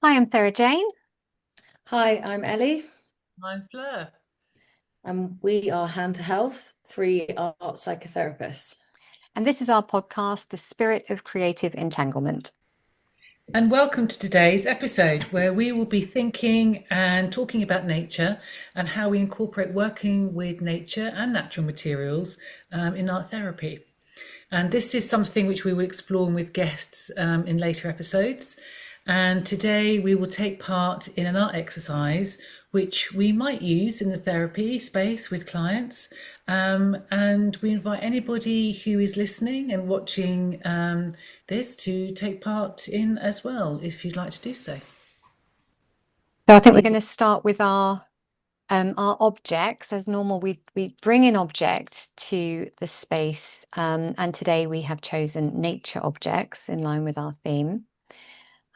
Hi, I'm Sarah Jane, Hi, I'm Ellie, I'm Fleur. and we are Hand to Health, three art psychotherapists. and this is our podcast, The Spirit of Creative Entanglement. And welcome to today's episode where we will be thinking and talking about nature and how we incorporate working with nature and natural materials in art therapy. And this is something which we will explore with guests in later episodes. And today we will take part in an art exercise which we might use in the therapy space with clients. And we invite anybody who is listening and watching this to take part in as well, if you'd like to do so. So I think we're Amazing. going to start with our objects. As normal, we bring an object to the space, and today we have chosen nature objects in line with our theme.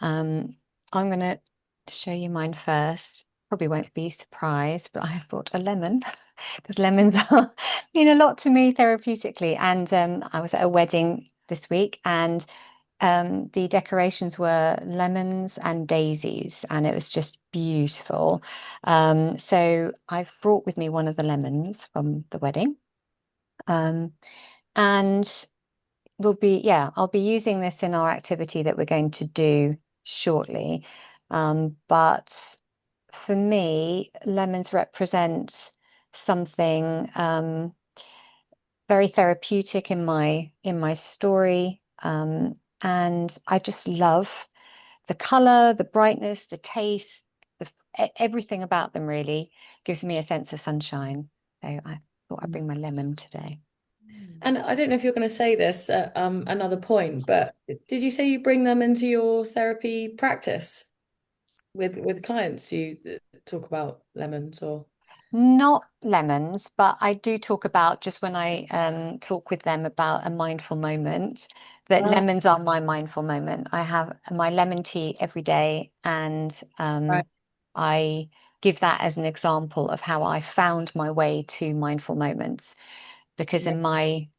I'm going to show you mine first. Probably won't be surprised, but I have brought a lemon because lemons mean a lot to me therapeutically. And I was at a wedding this week, and the decorations were lemons and daisies, and it was just beautiful. So I've brought with me one of the lemons from the wedding. Um, and I'll be using this in our activity that we're going to do shortly. But for me, lemons represent something very therapeutic in my story. And I just love the color, the brightness, the taste, everything about them really gives me a sense of sunshine. So I thought I'd bring my lemon today. And I don't know if you're going to say this at another point, but did you say you bring them into your therapy practice with clients? You talk about lemons or Not lemons, but I do talk about just when I talk with them about a mindful moment, that ah, lemons are my mindful moment. I have my lemon tea every day, and right, I give that as an example of how I found my way to mindful moments. Because yeah,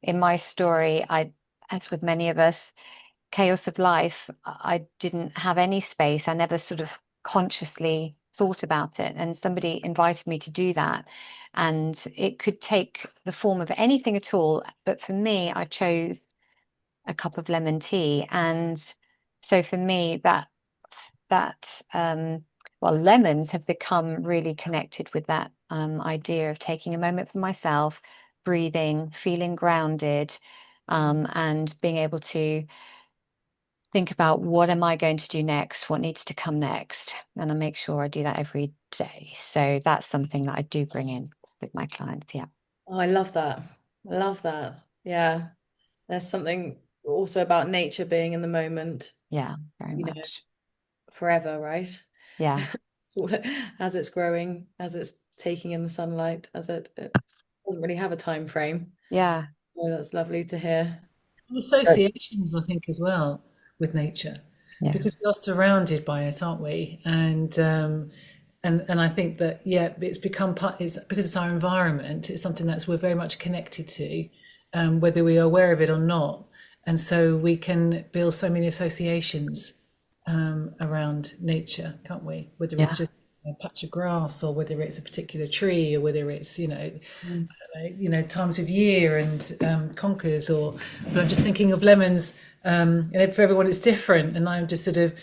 in my story, as with many of us, chaos of life, I didn't have any space. I never sort of consciously thought about it. And somebody invited me to do that. And it could take the form of anything at all. But for me, I chose a cup of lemon tea. And so for me, that lemons have become really connected with that idea of taking a moment for myself, breathing, feeling grounded, and being able to think about what am I going to do next? What needs to come next? And I make sure I do that every day. So that's something that I do bring in with my clients. Yeah. oh, I love that. I love that. Yeah, there's something also about nature being in the moment, Yeah, very you know, much. forever, right? Yeah. Sort of as it's growing, as it's taking in the sunlight, it doesn't really have a time frame. Yeah. Oh, that's lovely to hear. And Right. associations, I think, as well with nature, Yeah. because we are surrounded by it, aren't we? And I think that it's become part. It's because it's our environment. It's something that's we're very much connected to, whether we are aware of it or not. And so we can build so many associations around nature, can't we? Whether it's Yeah. just a patch of grass or whether it's a particular tree or whether it's Mm. times of year and conkers or but I'm just thinking of lemons, and for everyone it's different, and I'm just sort of,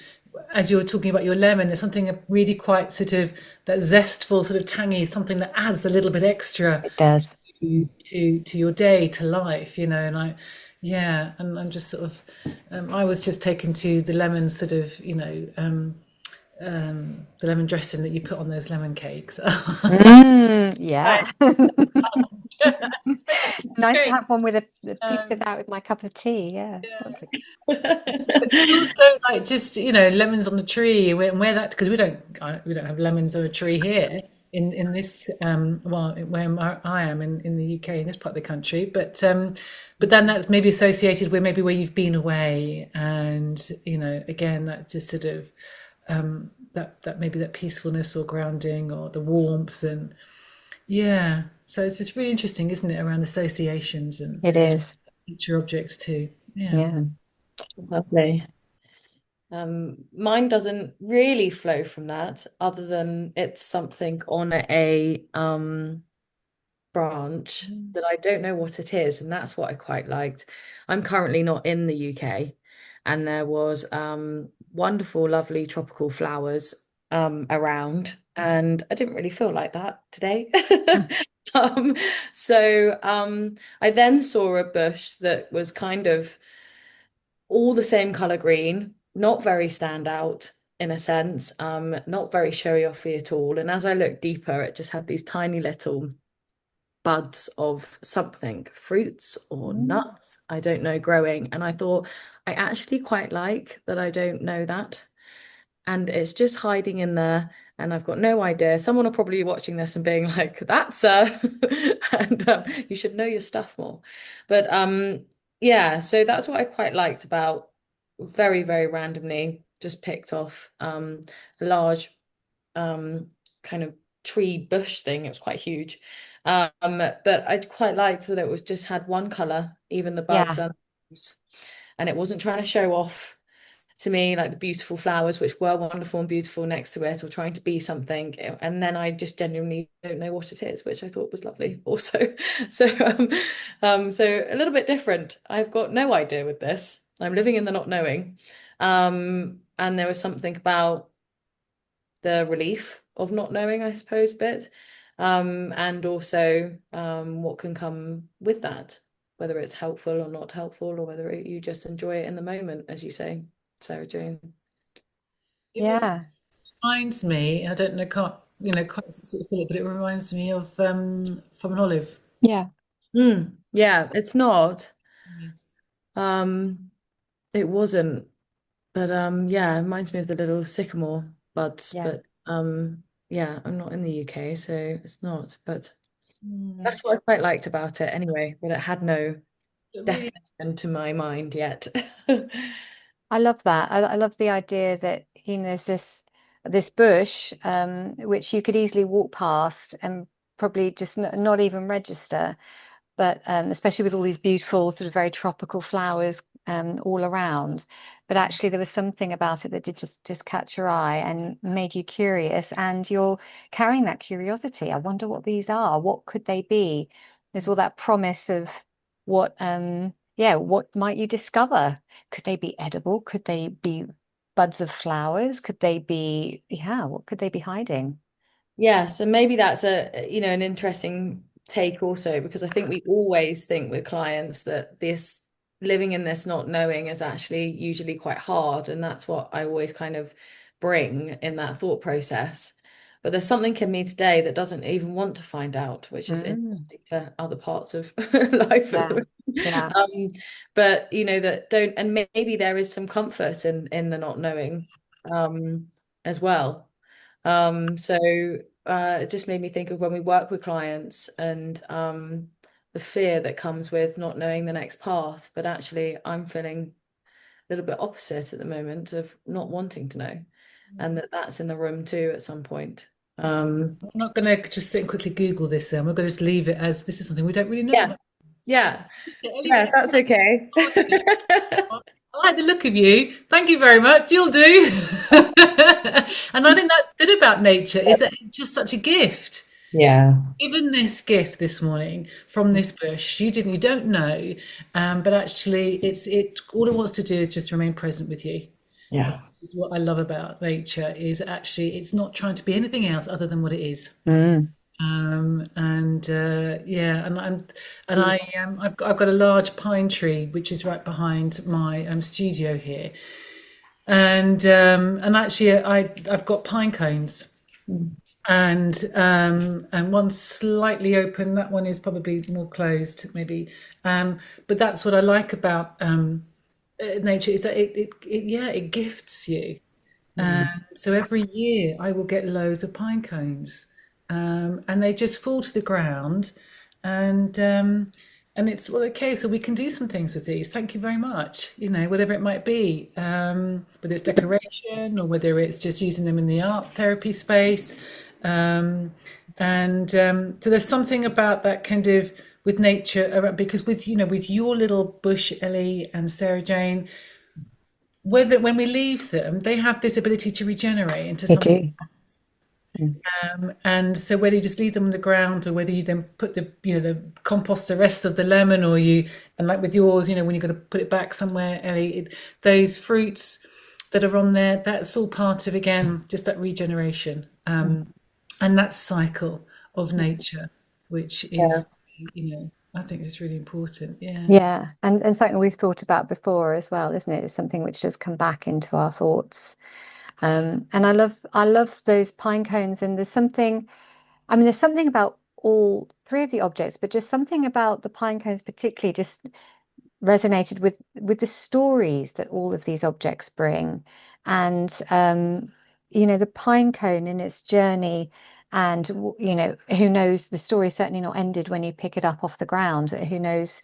as you're talking about your lemon, there's something really quite sort of that zestful sort of tangy, something that adds a little bit extra It does. to your day, to life, and and I'm just sort of I was just taken to the lemon sort of, the lemon dressing that you put on those lemon cakes. Right. Yeah. Expensive Nice to cake. have one with a piece of Um, that with my cup of tea. Yeah. yeah. Lovely. But there's also like just lemons on the tree, and where that, because we don't have lemons on a tree here in this where I am in the UK, in this part of the country, but then that's maybe associated with maybe where you've been away, and again that just sort of that maybe that peacefulness or grounding or the warmth, and yeah, so it's just really interesting, isn't it, around associations and It is. future objects too. Yeah. Yeah. Lovely. Mine doesn't really flow from that, other than it's something on a branch Mm. that I don't know what it is, and that's what I quite liked. I'm currently not in the UK, and there was wonderful, lovely tropical flowers around, and I didn't really feel like that today. Um, so I then saw a bush that was kind of all the same color green, not very standout in a sense, not very showy offy at all. And as I looked deeper, it just had these tiny little buds of something, fruits or Mm. nuts, I don't know, growing. And I thought, I actually quite like that I don't know that. And it's just hiding in there. And I've got no idea. Someone will probably be watching this and being like, that's and you should know your stuff more. But yeah, so that's what I quite liked about very, very randomly just picked off a large kind of tree bush thing. It was quite huge. But I quite liked that it was just had one color, even the buds Yeah, and leaves. And it wasn't trying to show off to me like the beautiful flowers, which were wonderful and beautiful next to it, or trying to be something. And then I just genuinely don't know what it is, which I thought was lovely also. So a little bit different. I've got no idea with this. I'm living in the not knowing. And there was something about the relief of not knowing, I suppose, a bit. And also what can come with that, whether it's helpful or not helpful, or whether you just enjoy it in the moment, as you say, Sarah Jane. It yeah, reminds me, I don't know, can't sort of feel it, but it reminds me of from an olive. yeah, Yeah, it's not. Mm. Um, it wasn't, but yeah, it reminds me of the little sycamore buds, yeah. but yeah, I'm not in the UK, so it's not. But Mm. that's what I quite liked about it anyway, that it had no It really, definition to my mind yet. I love that. I love the idea that, there's this bush, which you could easily walk past and probably just not even register. But especially with all these beautiful, sort of very tropical flowers all around. But actually, there was something about it that did just catch your eye and made you curious, and you're carrying that curiosity. I wonder what these are. What could they be? There's all that promise of what, yeah, what might you discover? Could they be edible? Could they be buds of flowers? Could they be, yeah, what could they be hiding? Yeah, so maybe that's an interesting take also, because I think we always think with clients that this living in this not knowing is actually usually quite hard, and that's what I always kind of bring in that thought process. But there's something in me today that doesn't even want to find out, which is Mm, interesting to other parts of life at yeah, the yeah. moment. But that don't, and maybe there is some comfort in the not knowing as well. So it just made me think of when we work with clients and the fear that comes with not knowing the next path. But actually, I'm feeling a little bit opposite at the moment of not wanting to know, and that's in the room too at some point. Um, I'm not going to just sit and quickly Google this. Then we're going to just leave it as this is something we don't really know yeah, about. yeah, I'll leave yeah, it. that's okay. I like the look of you. Thank you very much. You'll do. And I think that's good about nature is that it's just such a gift. Yeah, Given this gift this morning from this bush, you don't know, but actually, it. All it wants to do is just remain present with you. yeah. Is what I love about nature is actually it's not trying to be anything else other than what it is. Mm. And yeah, and I've got a large pine tree which is right behind my studio here, and actually I've got pine cones and one's slightly open. That one is probably more closed, maybe. But that's what I like about nature is that it gifts you. Mm. So every year I will get loads of pine cones, and they just fall to the ground, and um, and it's well, okay. So we can do some things with these. Thank you very much. Whatever it might be, whether it's decoration or whether it's just using them in the art therapy space, and so there's something about that kind of with nature because with your little bush, Ellie and Sarah Jane, whether when we leave them, they have this ability to regenerate into They something. do. Mm. And so whether you just leave them on the ground or whether you then put the compost the rest of the lemon, or you, and like with yours, when you're going to put it back somewhere, Ellie, those fruits that are on there, that's all part of, again, just that regeneration, and that cycle of nature, which Yeah. is, I think it's really important. Yeah. Yeah, and something we've thought about before as well, isn't it? It's something which does come back into our thoughts. And I love those pine cones, and there's something about all three of the objects, but just something about the pine cones particularly just resonated with the stories that all of these objects bring. And the pine cone in its journey, and who knows, the story's certainly not ended when you pick it up off the ground. Who knows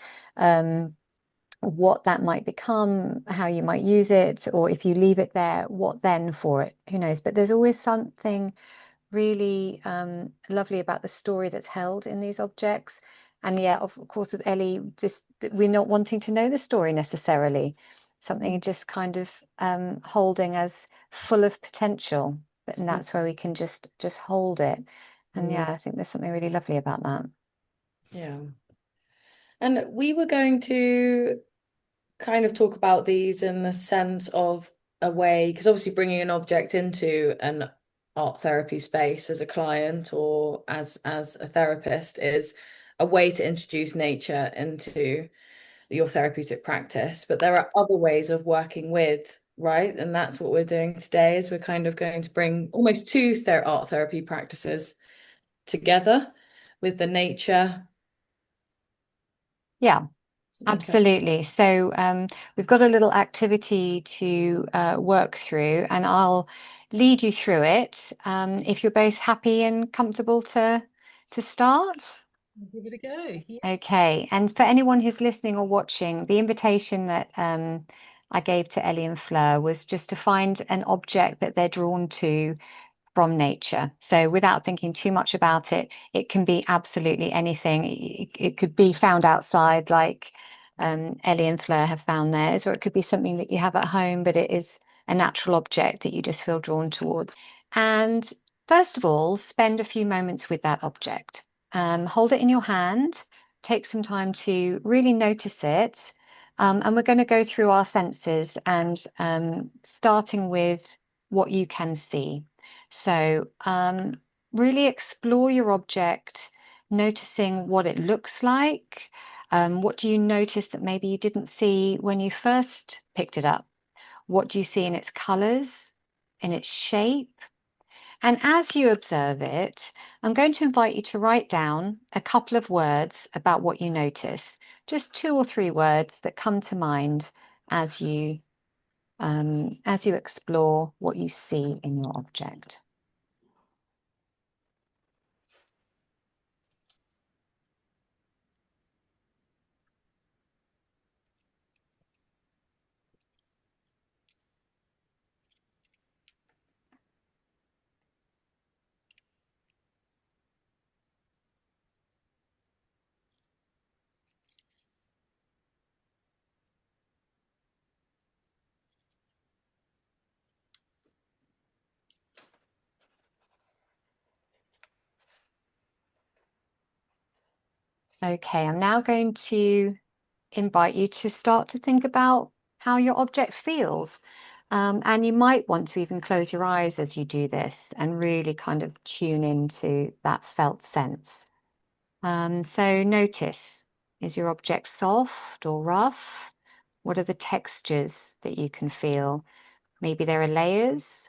what that might become, how you might use it, or if you leave it there, what then for it? Who knows? But there's always something really lovely about the story that's held in these objects. And yeah, of course, with Ellie, we're not wanting to know the story necessarily. Something just kind of holding as full of potential, and that's where we can just hold it. And yeah, I think there's something really lovely about that. Yeah. And we were going to kind of talk about these in the sense of a way, because obviously bringing an object into an art therapy space as a client or as a therapist is a way to introduce nature into your therapeutic practice. But there are other ways of working with, right? And that's what we're doing today, is we're kind of going to bring almost two art therapy practices together with the nature. Yeah. Okay. Absolutely. So we've got a little activity to work through, and I'll lead you through it. If you're both happy and comfortable to start. Give it a go. Yeah. Okay. And for anyone who's listening or watching, the invitation that I gave to Ellie and Fleur was just to find an object that they're drawn to from nature. So without thinking too much about it, it can be absolutely anything. It could be found outside, like Ellie and Fleur have found theirs, or it could be something that you have at home, but it is a natural object that you just feel drawn towards. And first of all, spend a few moments with that object. Hold it in your hand. Take some time to really notice it. And we're going to go through our senses, and starting with what you can see. So really explore your object, noticing what it looks like. What do you notice that maybe you didn't see when you first picked it up? What do you see in its colors, in its shape? And as you observe it, I'm going to invite you to write down a couple of words about what you notice, just 2 or 3 words that come to mind as you explore what you see in your object. Okay, I'm now going to invite you to start to think about how your object feels. And you might want to even close your eyes as you do this and really kind of tune into that felt sense. So notice, is your object soft or rough? What are the textures that you can feel? Maybe there are layers.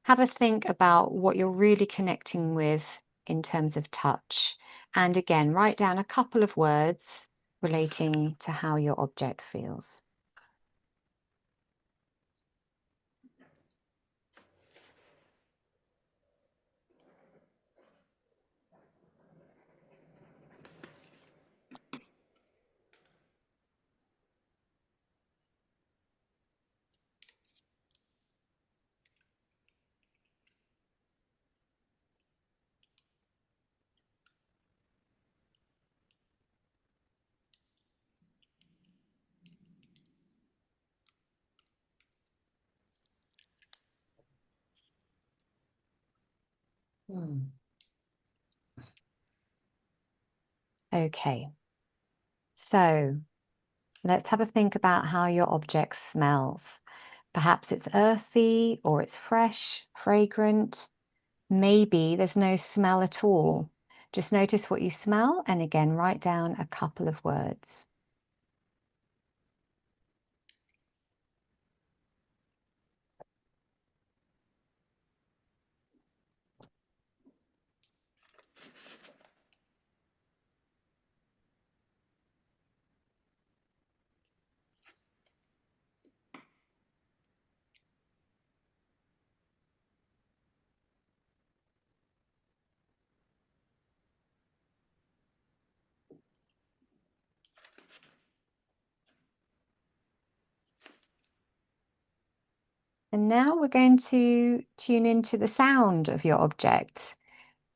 Have a think about what you're really connecting with in terms of touch. And again, write down a couple of words relating to how your object feels. Hmm. Okay, so let's have a think about how your object smells. Perhaps it's earthy or it's fresh, fragrant. Maybe there's no smell at all. Just notice what you smell and again, write down a couple of words. And now we're going to tune into the sound of your object.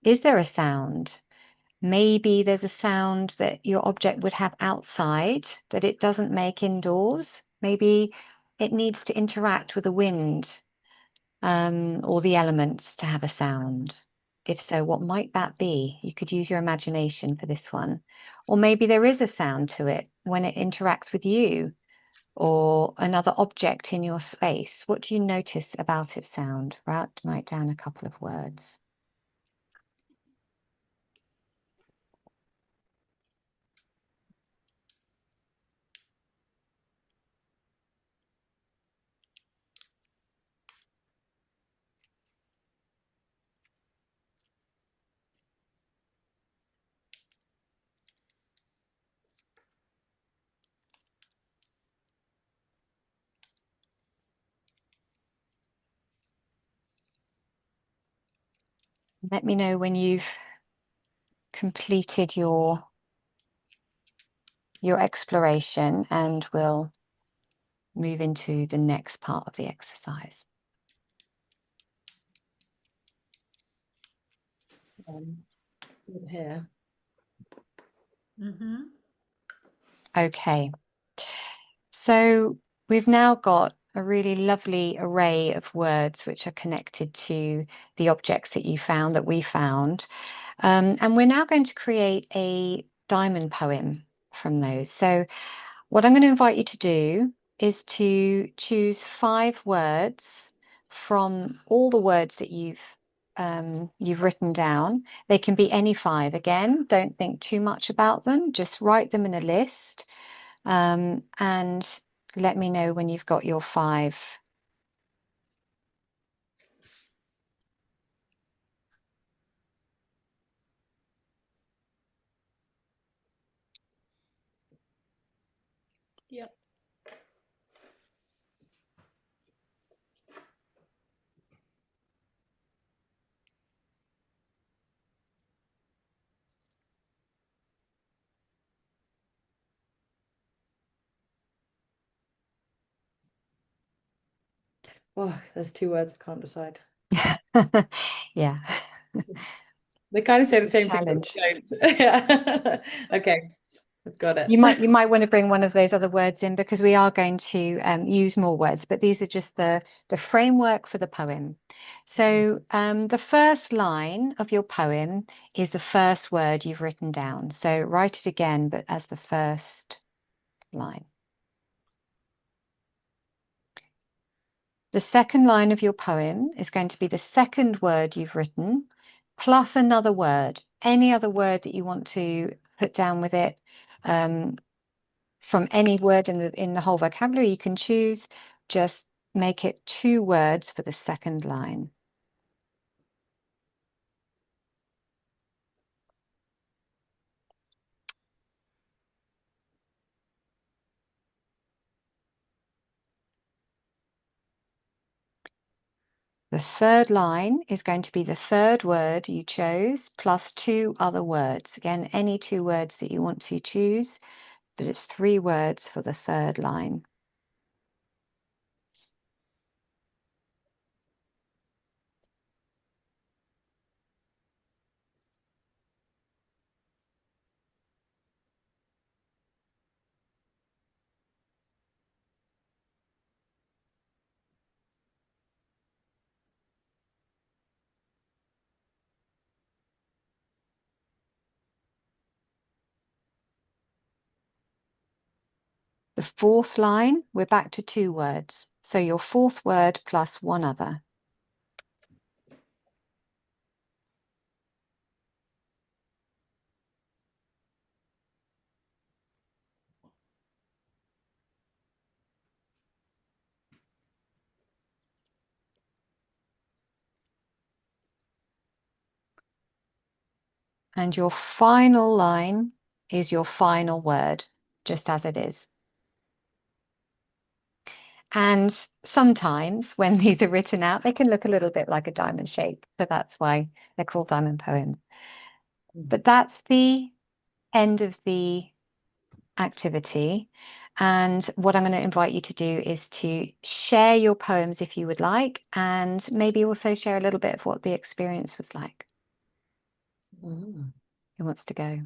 Is there a sound? Maybe there's a sound that your object would have outside that it doesn't make indoors. Maybe it needs to interact with the wind, or the elements to have a sound. If so, what might that be? You could use your imagination for this one. Or maybe there is a sound to it when it interacts with you or another object in your space. What do you notice about its sound? Write down a couple of words. Let me know when you've completed your exploration and we'll move into the next part of the exercise. Here. Mm-hmm. Okay, so we've now got a really lovely array of words which are connected to the objects that you found, that we found. And we're now going to create a diamond poem from those. So what I'm going to invite you to do is to choose 5 words from all the words that you've written down. They can be any 5. Again, don't think too much about them. Just write them in a list, and let me know when you've got your 5. Yep. Oh, there's 2 words I can't decide. Yeah. They kind of say the same thing, but Challenge. they don't. Yeah. Okay, I've got it. You might want to bring one of those other words in because we are going to use more words, but these are just the framework for the poem. So the first line of your poem is the first word you've written down. So write it again, but as the first line. The second line of your poem is going to be the second word you've written, plus another word, any other word that you want to put down with it. From any word in the whole vocabulary you can choose, just make it 2 words for the second line. The third line is going to be the third word you chose plus 2 other words. Again, any 2 words that you want to choose, but it's 3 words for the third line. fourth line, we're back to 2 words. So your fourth word plus one other. And your final line is your final word, just as it is. And sometimes when these are written out, they can look a little bit like a diamond shape. So that's why they're called diamond poems. But that's the end of the activity. And what I'm going to invite you to do is to share your poems if you would like, and maybe also share a little bit of what the experience was like. Mm. Who wants to go?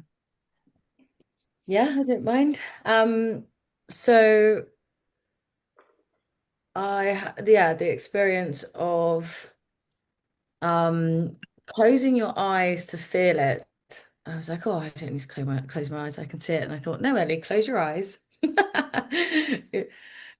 Yeah, I don't mind. So the experience of closing your eyes to feel it. I was like, oh, I don't need to close my eyes. I can see it. And I thought, no, Ellie, close your eyes. You're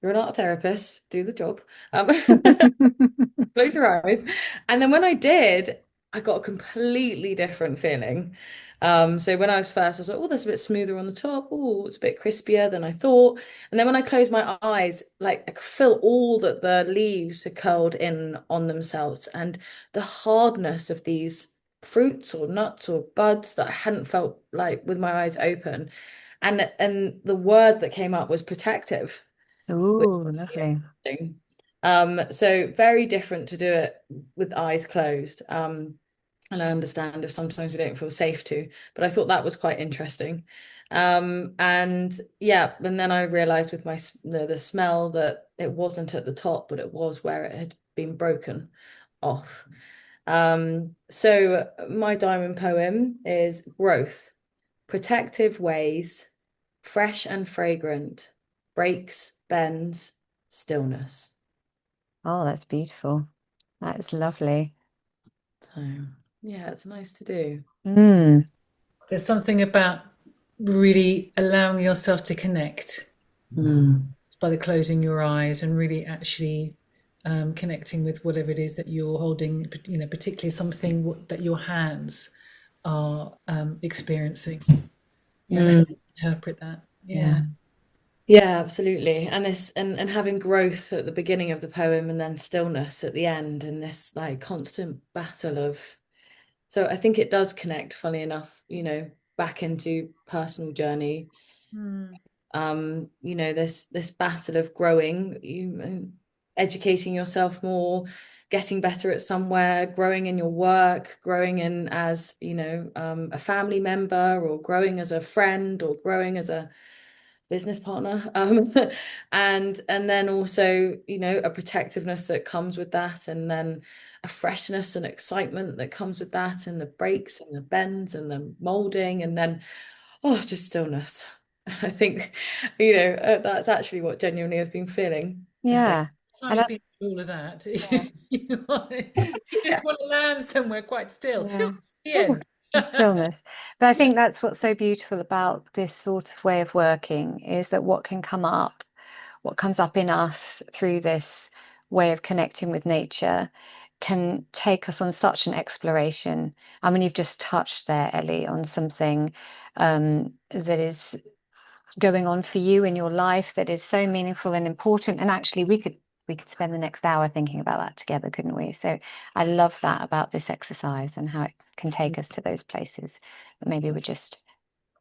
an art therapist. Do the job. Close your eyes. And then when I did, I got a completely different feeling. So when I was first, I was like, oh, that's a bit smoother on the top. Oh, it's a bit crispier than I thought. And then when I closed my eyes, like I could feel all that the leaves had curled in on themselves and the hardness of these fruits or nuts or buds that I hadn't felt like with my eyes open. And the word that came up was protective. Ooh, lovely. So very different to do it with eyes closed. And I understand if sometimes we don't feel safe to, but I thought that was quite interesting. And yeah, and then I realized with the smell that it wasn't at the top, but it was where it had been broken off. So my diamond poem is growth, protective ways, fresh and fragrant, breaks, bends, stillness. Oh, that's beautiful. That is lovely. So yeah, it's nice to do. Mm. There's something about really allowing yourself to connect by the closing your eyes and really actually connecting with whatever it is that you're holding, particularly something that your hands are experiencing. And interpret that. Yeah. Yeah, absolutely. And this and having growth at the beginning of the poem and then stillness at the end and this like constant battle of so I think it does connect, funny enough, back into personal journey. This battle of growing, educating yourself more, getting better at somewhere, growing in your work, growing in as, a family member or growing as a friend or growing as a business partner and then also a protectiveness that comes with that and then a freshness and excitement that comes with that and the breaks and the bends and the molding and then just stillness. I think that's actually what genuinely I've been feeling, I think. Yeah. Trying And to that, be all of that. yeah. You just want to land somewhere quite still. Yeah. The Ooh, end. stillness. But I think that's what's so beautiful about this sort of way of working is that what comes up in us through this way of connecting with nature can take us on such an exploration. I mean, you've just touched there, Ellie, on something that is going on for you in your life that is so meaningful and important. And actually, we could spend the next hour thinking about that together, couldn't we? So I love that about this exercise and how it can take us to those places that maybe we're just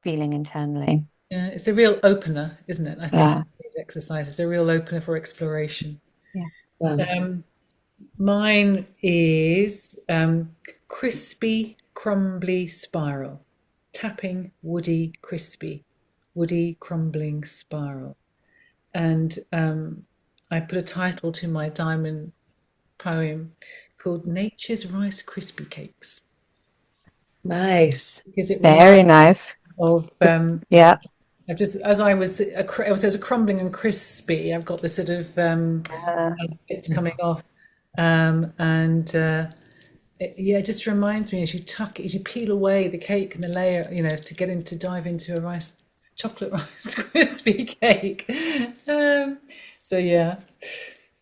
feeling internally. Yeah, it's a real opener, isn't it? I think Yeah. these exercises are a real opener for exploration. Yeah. Mine is crispy, crumbly spiral. Tapping, woody, crispy, woody, crumbling spiral. And I put a title to my diamond poem called Nature's Rice Krispie Cakes. Nice. Because it Very reminds nice. me of Yeah. I've just as I was as a crumbling and crispy, I've got the sort of bits coming off, and it just reminds me as you peel away the cake and the layer, to dive into a rice chocolate rice crispy cake. So yeah,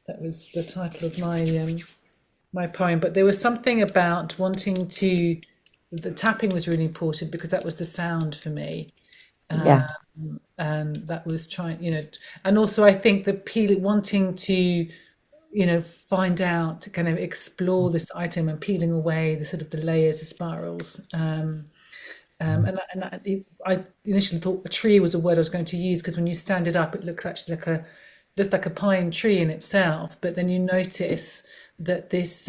that was the title of my poem. But there was something about wanting to. The tapping was really important because that was the sound for me. Yeah. And that was trying, and also I think the wanting to, find out, to kind of explore this item and peeling away the sort of the layers, the spirals. I initially thought a tree was a word I was going to use because when you stand it up, it looks actually just like a pine tree in itself. But then you notice that this,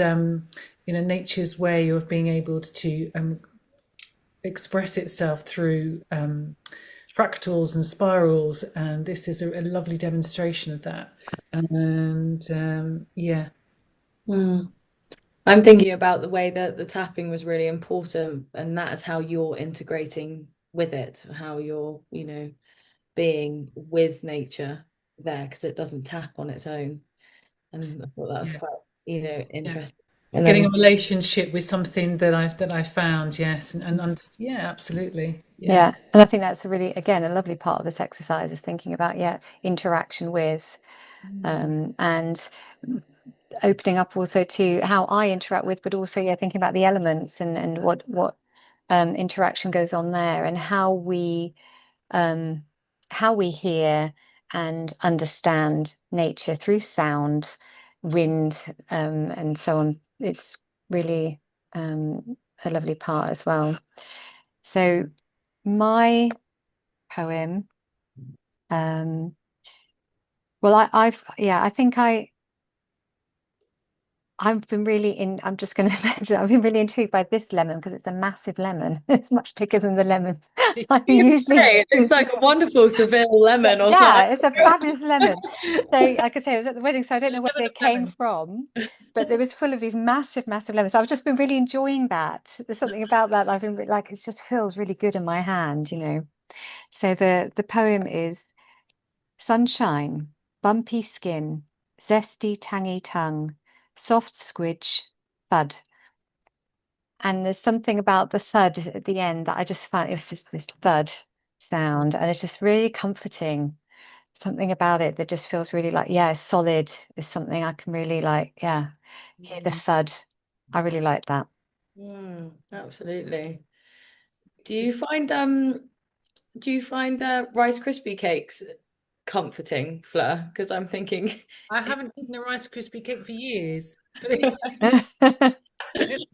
nature's way of being able to express itself through fractals and spirals, and this is a lovely demonstration of that. And yeah. I'm thinking about the way that the tapping was really important, and that is how you're integrating with it, how you're, being with nature there, because it doesn't tap on its own. And I thought that was Yeah, quite, yeah. interesting. And Getting a then, relationship with something that I found, yes, and yeah, absolutely, yeah. Yeah. And I think that's a really, again, a lovely part of this exercise is thinking about, interaction with, and opening up also to how I interact with, but also, thinking about the elements and what interaction goes on there, and how we hear and understand nature through sound, wind, and so on. It's really a lovely part as well. So my poem, well, I think I've been really I'm just going to mention, I've been really intrigued by this lemon because it's a massive lemon. It's much bigger than the lemon I usually it looks like a wonderful Seville lemon or something. Yeah, it's a fabulous lemon. So, like I say, I was at the wedding, so I don't know where Lemon they of came lemon. from, but it was full of these massive, massive lemons. I've just been really enjoying that. There's something about that I've been like, it just feels really good in my hand. So the poem is sunshine, bumpy skin, zesty, tangy tongue, soft squidge, thud. And there's something about the thud at the end that I just found it was just this thud sound, and it's just really comforting. Something about it that just feels really like, solid is something I can really like, hear the thud. I really like that. Absolutely. Do you find Rice Krispie cakes comforting, Fleur? Because I'm thinking I haven't eaten a Rice Krispie cake for years, but don't know.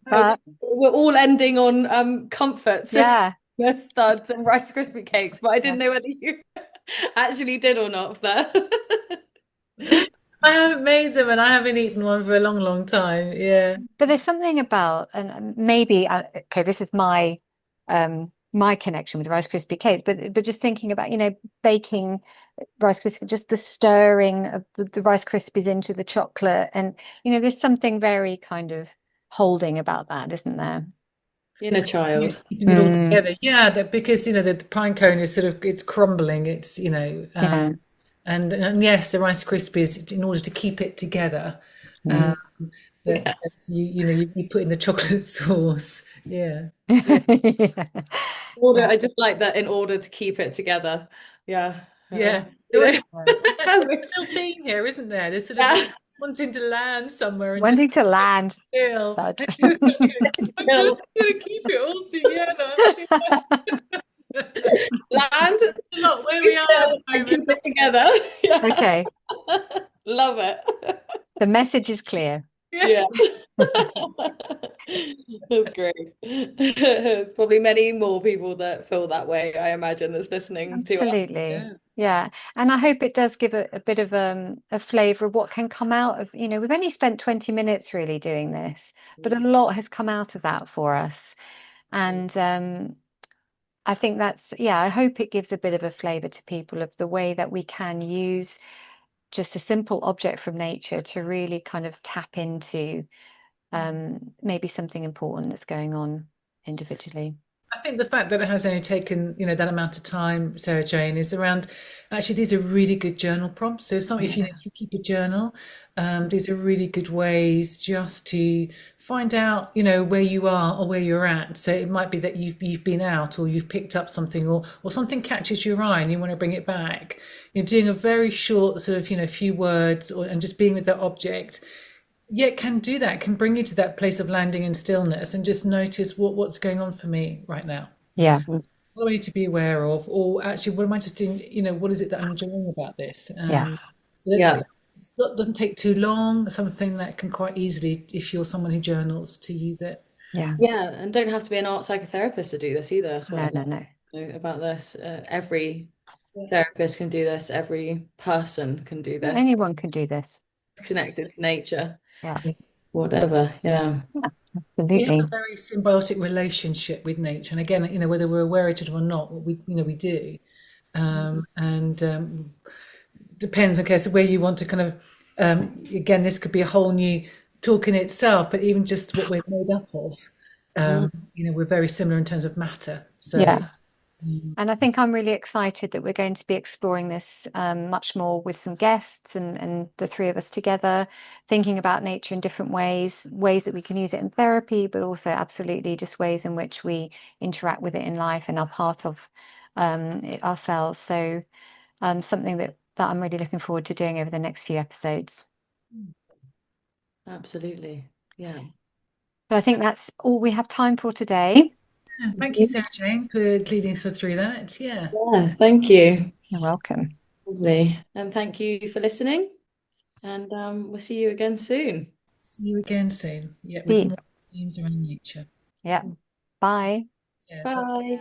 But we're all ending on comforts, yeah, studs, and Rice Krispie cakes, but I yeah. didn't know whether you actually did or not, Fleur. I haven't made them and I haven't eaten one for a long, long time. Yeah. But there's something about, and maybe, okay, this is my connection with Rice Krispie cakes, but just thinking about, baking Rice Krispie, just the stirring of the Rice Krispies into the chocolate, and there's something very kind of holding about that, isn't there? Inner child. Keeping it all together. Yeah, because the pine cone is sort of it's crumbling. It's Yeah. and yes, the Rice Krispies in order to keep it together. Mm. That Yes. you put in the chocolate sauce. Yeah. I just like that in order to keep it together. Yeah. Yeah. You There's know, a real theme here, isn't there? There's sort of yeah. wanting to land somewhere and just Wanting to land. still. Thud. I'm just Still gonna keep it all together. land, Not where stay we are at still, the and moment. keep it together. Yeah. Okay, Love it. the message is clear. Yeah. Yeah. That's great. There's probably many more people that feel that way, I imagine, that's listening to us. Absolutely. Yeah. Yeah. And I hope it does give a bit of a flavour of what can come out of, we've only spent 20 minutes really doing this, but a lot has come out of that for us. And I think I hope it gives a bit of a flavour to people of the way that we can use just a simple object from nature to really kind of tap into maybe something important that's going on individually. I think the fact that it has only taken, that amount of time, Sarah Jane, is around. Actually, these are really good journal prompts. So, if you keep a journal, these are really good ways just to find out, where you are or where you're at. So it might be that you've been out, or you've picked up something, or something catches your eye and you want to bring it back. You're doing a very short sort of, few words, and just being with that object. Yeah, it can do that. It can bring you to that place of landing in stillness and just notice what's going on for me right now. Yeah. What do I need to be aware of? Or actually, what am I just doing? What is it that I'm enjoying about this? Yeah. So Yeah. it doesn't take too long. Something that can quite easily, if you're someone who journals, to use it. Yeah. Yeah, and don't have to be an art psychotherapist to do this either. That's what I No. know about this. Every Yeah. therapist can do this. Every person can do this. Anyone can do this. Connected to nature, Yeah. whatever. Yeah. We have Absolutely. a very symbiotic relationship with nature, and again, whether we're aware of it or not, we do, and depends. Okay, so where you want to kind of, again, this could be a whole new talk in itself, but even just what we're made up of, we're very similar in terms of matter. So Yeah. And I think I'm really excited that we're going to be exploring this much more with some guests and the three of us together, thinking about nature in different ways that we can use it in therapy, but also absolutely just ways in which we interact with it in life and are part of it ourselves. So something that I'm really looking forward to doing over the next few episodes. Absolutely. Yeah. But I think that's all we have time for today. thank you, Sarah Jane, for leading us through that. Yeah. Yeah, thank you. You're welcome. Lovely. And thank you for listening. And we'll see you again soon. See you again soon. Yeah, with See. more themes around nature. Yeah. Bye. Yeah. Bye.